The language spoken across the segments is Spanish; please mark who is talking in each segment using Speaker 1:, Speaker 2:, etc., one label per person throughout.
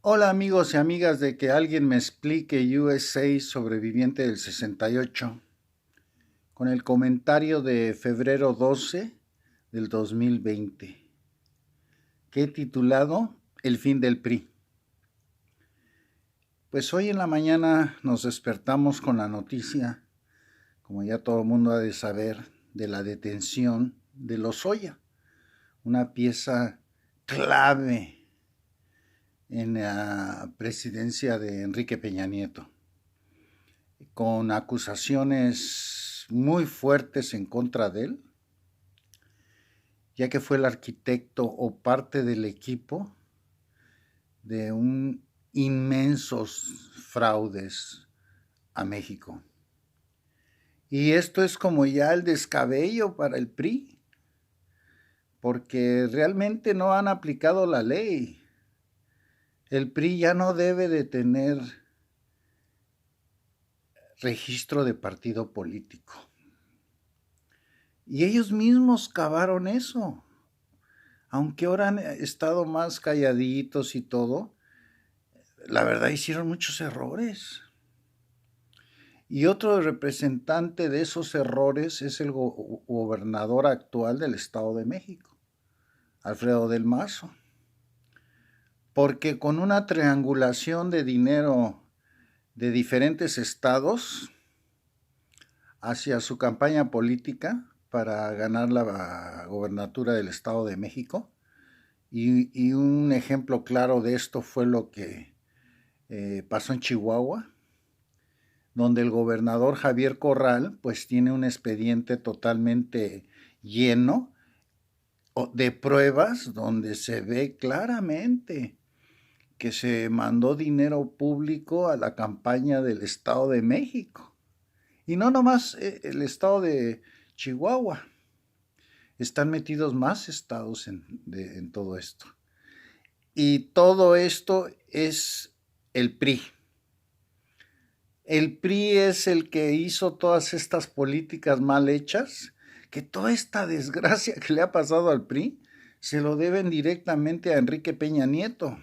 Speaker 1: Hola amigos y amigas de Que Alguien Me Explique USA Sobreviviente del 68, con el comentario de febrero 12 del 2020, que he titulado El fin del PRI. Pues hoy en la mañana nos despertamos con la noticia, como ya todo el mundo ha de saber, de la detención de Lozoya, una pieza clave en la presidencia de Enrique Peña Nieto, con acusaciones muy fuertes en contra de él, ya que fue el arquitecto o parte del equipo de un inmensos fraudes a México. Y esto es como ya el descabello para el PRI, porque realmente no han aplicado la ley. El PRI ya no debe de tener registro de partido político. Y ellos mismos cavaron eso. Aunque ahora han estado más calladitos y todo, la verdad hicieron muchos errores. Y otro representante de esos errores es el gobernador actual del Estado de México, Alfredo del Mazo. Porque con una triangulación de dinero de diferentes estados hacia su campaña política para ganar la gobernatura del Estado de México, y un ejemplo claro de esto fue lo que pasó en Chihuahua, donde el gobernador Javier Corral pues tiene un expediente totalmente lleno de pruebas donde se ve claramente que se mandó dinero público a la campaña del Estado de México. Y no nomás el Estado de Chihuahua, están metidos más estados en todo esto. Y todo esto es el PRI. El PRI es el que hizo todas estas políticas mal hechas, que toda esta desgracia que le ha pasado al PRI se lo deben directamente a Enrique Peña Nieto.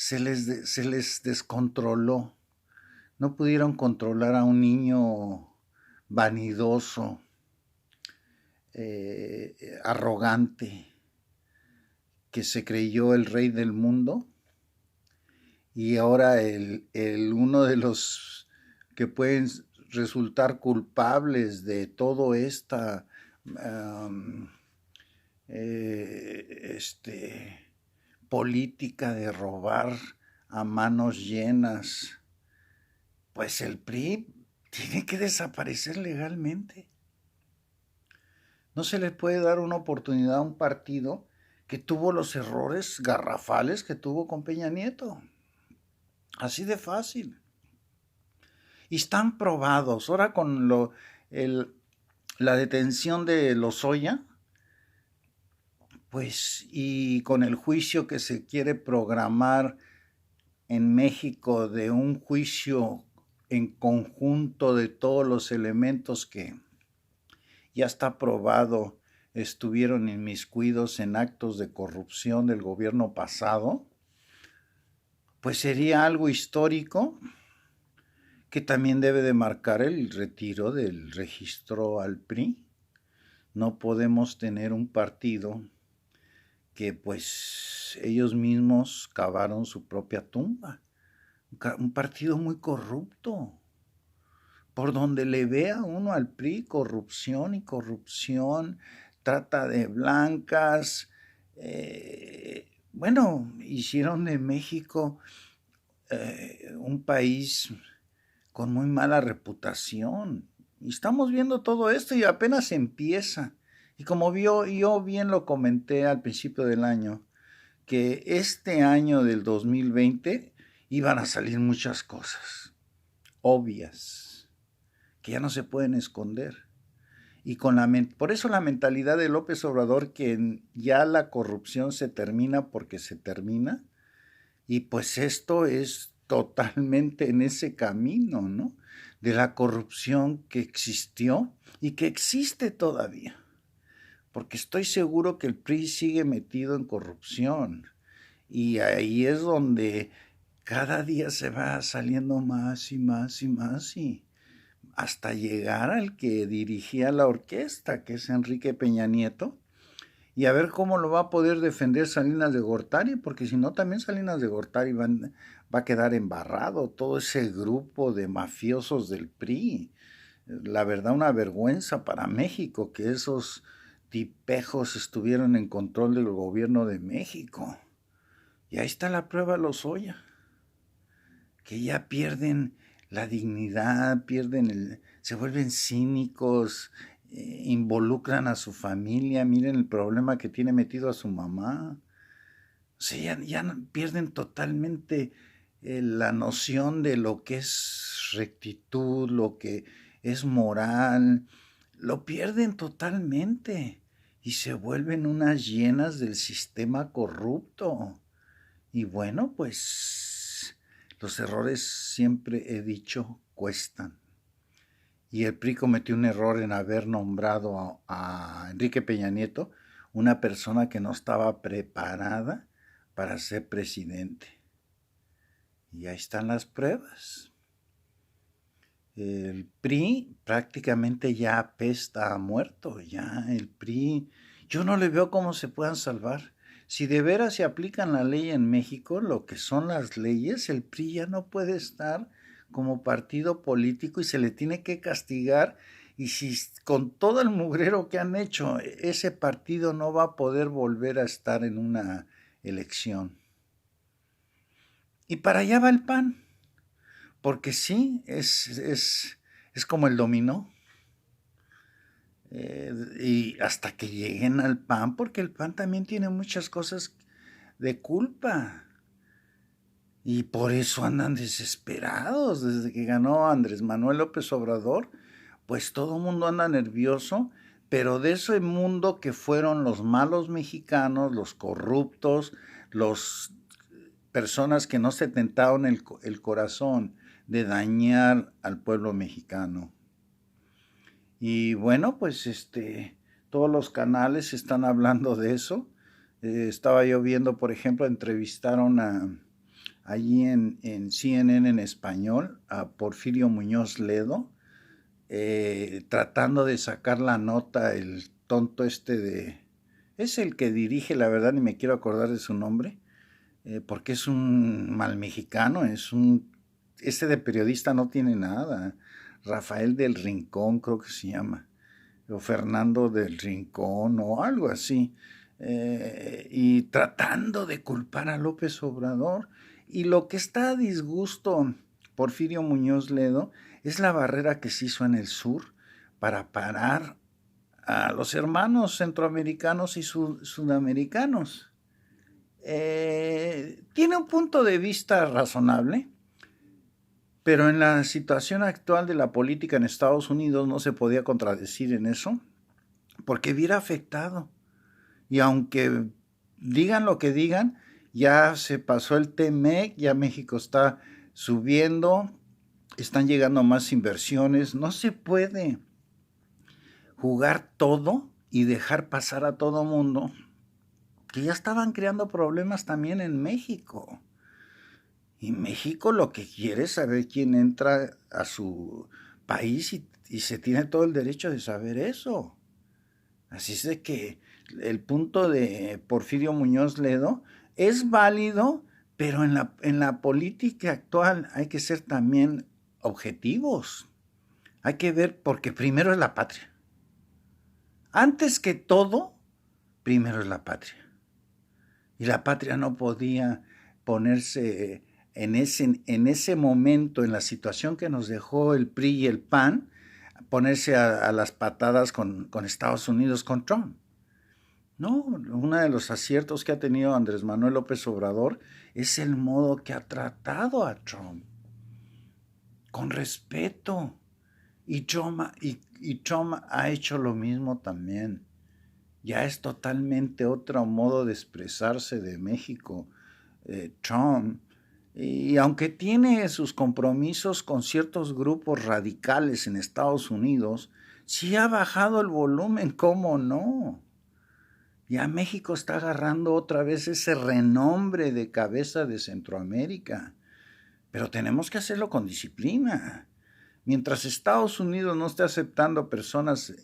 Speaker 1: Se les descontroló. No pudieron controlar a un niño vanidoso, arrogante, que se creyó el rey del mundo, y ahora uno de los que pueden resultar culpables de todo esta um, política de robar a manos llenas, pues el PRI tiene que desaparecer legalmente. No se le puede dar una oportunidad a un partido que tuvo los errores garrafales que tuvo con Peña Nieto. Así de fácil. Y están probados. Ahora con la detención de Lozoya, pues, y con el juicio que se quiere programar en México, de un juicio en conjunto de todos los elementos que ya está probado estuvieron inmiscuidos en actos de corrupción del gobierno pasado, pues sería algo histórico que también debe de marcar el retiro del registro al PRI. No podemos tener un partido que pues ellos mismos cavaron su propia tumba. Un partido muy corrupto. Por donde le vea uno al PRI, corrupción y corrupción, trata de blancas. Bueno, hicieron de México un país con muy mala reputación. Y estamos viendo todo esto y apenas empieza. Y como yo bien lo comenté al principio del año, que este año del 2020 iban a salir muchas cosas obvias, que ya no se pueden esconder. Y por eso la mentalidad de López Obrador, que ya la corrupción se termina porque se termina, y pues esto es totalmente en ese camino, ¿no? De la corrupción que existió y que existe todavía. Porque estoy seguro que el PRI sigue metido en corrupción. Y ahí es donde cada día se va saliendo más y más y más y hasta llegar al que dirigía la orquesta, que es Enrique Peña Nieto, y a ver cómo lo va a poder defender Salinas de Gortari, porque si no también Salinas de Gortari va a quedar embarrado, todo ese grupo de mafiosos del PRI. La verdad, una vergüenza para México que esos tipejos estuvieron en control del gobierno de México. Y ahí está la prueba Lozoya, que ya pierden la dignidad, se vuelven cínicos, involucran a su familia, miren el problema que tiene metido a su mamá. O sea, ya pierden totalmente la noción de lo que es rectitud, lo que es moral, lo pierden totalmente y se vuelven unas llenas del sistema corrupto. Y bueno, pues los errores, siempre he dicho, cuestan. Y el PRI cometió un error en haber nombrado a Enrique Peña Nieto una persona que no estaba preparada para ser presidente. Y ahí están las pruebas. El PRI prácticamente ya apesta a muerto, ya el PRI, yo no le veo cómo se puedan salvar. Si de veras se aplican la ley en México, lo que son las leyes, el PRI ya no puede estar como partido político y se le tiene que castigar. Y si con todo el mugrero que han hecho, ese partido no va a poder volver a estar en una elección. Y para allá va el PAN, porque sí, es como el dominó. Y hasta que lleguen al PAN, porque el PAN también tiene muchas cosas de culpa. Y por eso andan desesperados. Desde que ganó Andrés Manuel López Obrador, pues todo el mundo anda nervioso, pero de ese mundo que fueron los malos mexicanos, los corruptos, los personas que no se tentaron el corazón de dañar al pueblo mexicano. Y bueno, pues todos los canales están hablando de eso. Estaba yo viendo, por ejemplo, entrevistaron allí en CNN en español a Porfirio Muñoz Ledo, tratando de sacar la nota, el tonto es el que dirige, la verdad ni me quiero acordar de su nombre, porque es un mal mexicano, ese de periodista no tiene nada. Rafael del Rincón creo que se llama, o Fernando del Rincón o algo así, y tratando de culpar a López Obrador. Y lo que está a disgusto Porfirio Muñoz Ledo es la barrera que se hizo en el sur para parar a los hermanos centroamericanos y sudamericanos. Tiene un punto de vista razonable, pero en la situación actual de la política en Estados Unidos no se podía contradecir en eso, porque hubiera afectado. Y aunque digan lo que digan, ya se pasó el TMEC, ya México está subiendo, están llegando más inversiones, no se puede jugar todo y dejar pasar a todo mundo, que ya estaban creando problemas también en México. Y México lo que quiere es saber quién entra a su país y se tiene todo el derecho de saber eso. Así es de que el punto de Porfirio Muñoz Ledo es válido, pero en la política actual hay que ser también objetivos. Hay que ver, porque primero es la patria. Antes que todo, primero es la patria. Y la patria no podía ponerse en ese momento, en la situación que nos dejó el PRI y el PAN, ponerse a las patadas con Estados Unidos, con Trump. No, uno de los aciertos que ha tenido Andrés Manuel López Obrador es el modo que ha tratado a Trump, con respeto. Y Trump ha hecho lo mismo también. Ya es totalmente otro modo de expresarse de México, Trump. Y aunque tiene sus compromisos con ciertos grupos radicales en Estados Unidos, sí ha bajado el volumen, ¿cómo no? Ya México está agarrando otra vez ese renombre de cabeza de Centroamérica, pero tenemos que hacerlo con disciplina. Mientras Estados Unidos no esté aceptando personas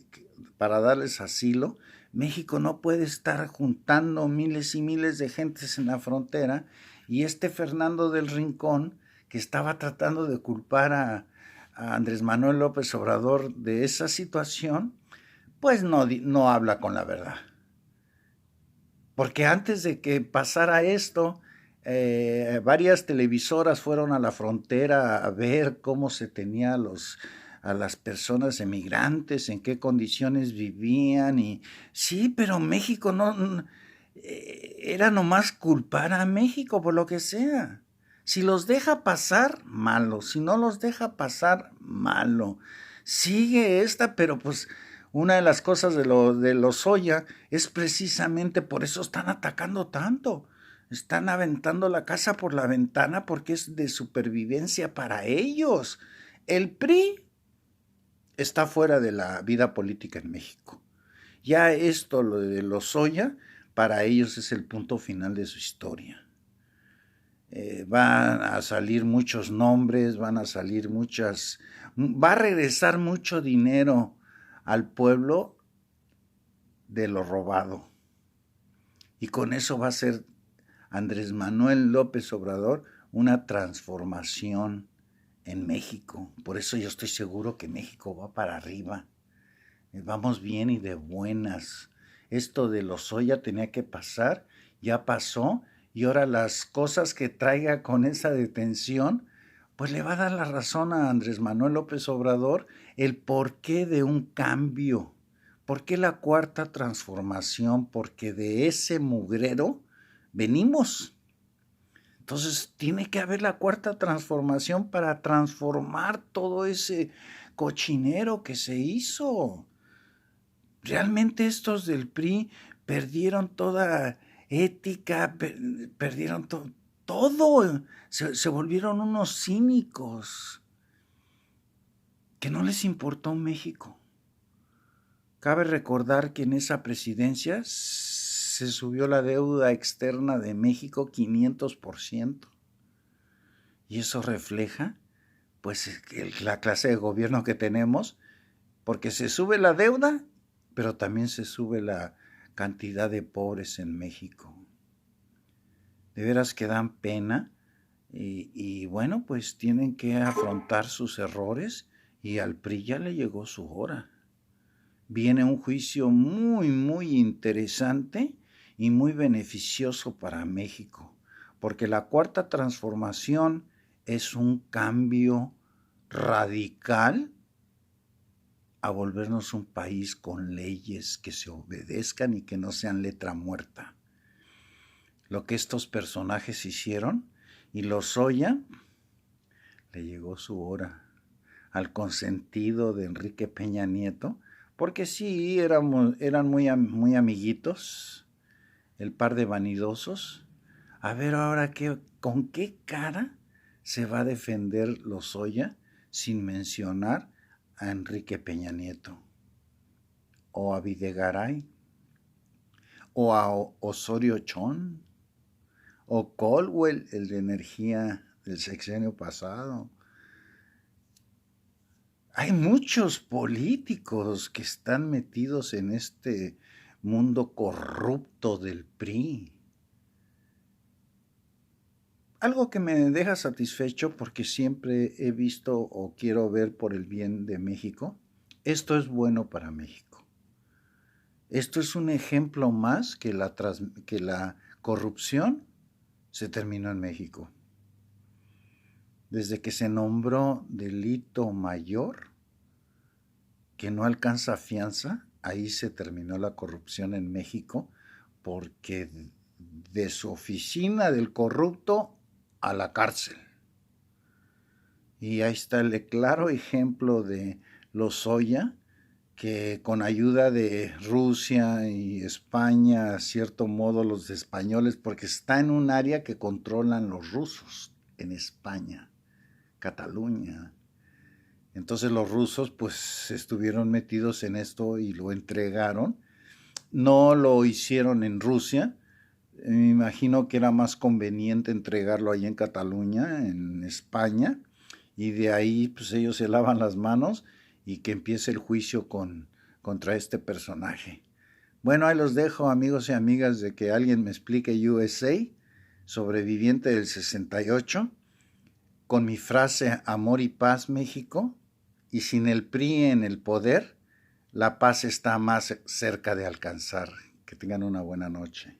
Speaker 1: para darles asilo, México no puede estar juntando miles y miles de gentes en la frontera, y este Fernando del Rincón, que estaba tratando de culpar a Andrés Manuel López Obrador de esa situación, pues no habla con la verdad. Porque antes de que pasara esto, varias televisoras fueron a la frontera a ver cómo se tenía a las personas emigrantes, en qué condiciones vivían. Y sí, pero México era nomás culpar a México por lo que sea. Si los deja pasar, malo. Si no los deja pasar, malo. Sigue esta, pero pues una de las cosas de Lozoya es precisamente por eso están atacando tanto. Están aventando la casa por la ventana porque es de supervivencia para ellos. El PRI está fuera de la vida política en México. Ya esto, lo de Lozoya, para ellos es el punto final de su historia. Van a salir muchos nombres, van a salir va a regresar mucho dinero al pueblo de lo robado. Y con eso va a ser Andrés Manuel López Obrador una transformación en México. Por eso yo estoy seguro que México va para arriba. Vamos bien y de buenas. Esto de Lozoya tenía que pasar, ya pasó, y ahora las cosas que traiga con esa detención, pues le va a dar la razón a Andrés Manuel López Obrador el porqué de un cambio. ¿Por qué la cuarta transformación? Porque de ese mugrero venimos. Entonces tiene que haber la cuarta transformación para transformar todo ese cochinero que se hizo. Realmente estos del PRI perdieron toda ética, perdieron todo. Se volvieron unos cínicos que no les importó México. Cabe recordar que en esa presidencia se subió la deuda externa de México 500%. Y eso refleja, pues, la clase de gobierno que tenemos, porque se sube la deuda, pero también se sube la cantidad de pobres en México. De veras que dan pena, y bueno, pues tienen que afrontar sus errores, y al PRI ya le llegó su hora. Viene un juicio muy, muy interesante y muy beneficioso para México, porque la cuarta transformación es un cambio radical a volvernos un país con leyes que se obedezcan y que no sean letra muerta. Lo que estos personajes hicieron, y Lozoya le llegó su hora al consentido de Enrique Peña Nieto, porque sí, eran muy amiguitos, el par de vanidosos. A ver ahora con qué cara se va a defender Lozoya sin mencionar a Enrique Peña Nieto, o a Videgaray, o a Osorio Chong, o Colwell, el de energía del sexenio pasado. Hay muchos políticos que están metidos en este mundo corrupto del PRI. Algo que me deja satisfecho, porque siempre he visto o quiero ver por el bien de México, esto es bueno para México. Esto es un ejemplo más que la corrupción se terminó en México. Desde que se nombró delito mayor que no alcanza fianza, ahí se terminó la corrupción en México, porque de su oficina del corrupto a la cárcel. Y ahí está el claro ejemplo de Lozoya, que con ayuda de Rusia y España, a cierto modo los españoles, porque está en un área que controlan los rusos en España, Cataluña. Entonces los rusos pues estuvieron metidos en esto y lo entregaron. no lo hicieron en Rusia. Me imagino que era más conveniente entregarlo ahí en Cataluña, en España, y de ahí pues ellos se lavan las manos y que empiece el juicio contra este personaje. Bueno, ahí los dejo, amigos y amigas, de que alguien me explique USA, sobreviviente del 68, con mi frase Amor y paz, México, y sin el PRI en el poder, la paz está más cerca de alcanzar. Que tengan una buena noche.